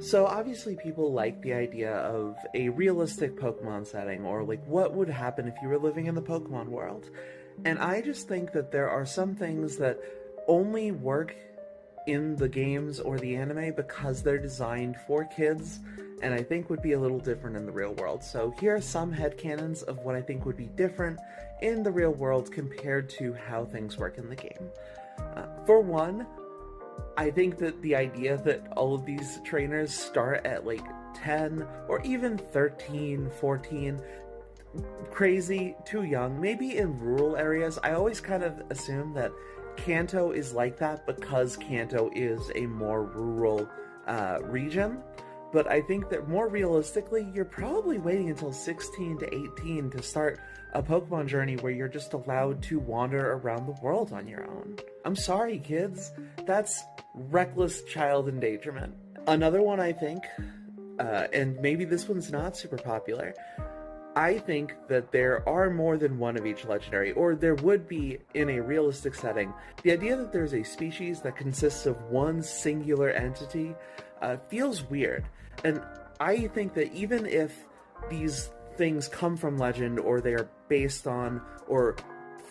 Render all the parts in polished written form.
So obviously people like the idea of a realistic Pokemon setting, or like what would happen if you were living in the Pokemon world. And I just think that there are some things that only work in the games or the anime because they're designed for kids, and I think would be a little different in the real world. So here are some headcanons of what I think would be different in the real world compared to how things work in the game. For one, I think that the idea that all of these trainers start at like 10 or even 13, 14, crazy, too young. Maybe in rural areas, I always kind of assume that Kanto is like that because Kanto is a more rural region. But I think that more realistically, you're probably waiting until 16 to 18 to start a Pokemon journey where you're just allowed to wander around the world on your own. I'm sorry, kids. That's reckless child endangerment. Another one, I think, and maybe this one's not super popular, I think that there are more than one of each legendary, or there would be in a realistic setting. The idea that there's a species that consists of one singular entity feels weird. And I think that even if these things come from legend, or they are based on, or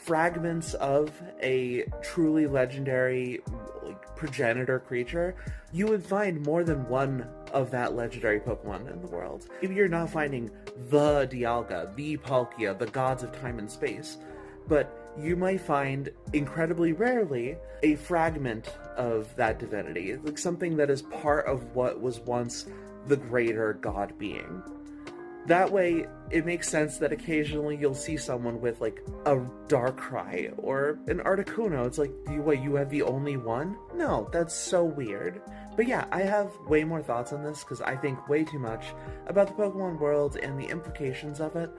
fragments of a truly legendary progenitor creature, you would find more than one of that legendary Pokemon in the world. Maybe you're not finding the Dialga, the Palkia, the gods of time and space, but you might find, incredibly rarely, a fragment of that divinity, like something that is part of what was once the greater god being. That way, it makes sense that occasionally you'll see someone with, like, a Darkrai or an Articuno. It's like, you have the only one? No, that's so weird. But yeah, I have way more thoughts on this because I think way too much about the Pokemon world and the implications of it.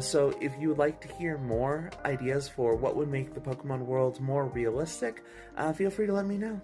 So if you would like to hear more ideas for what would make the Pokemon world more realistic, feel free to let me know.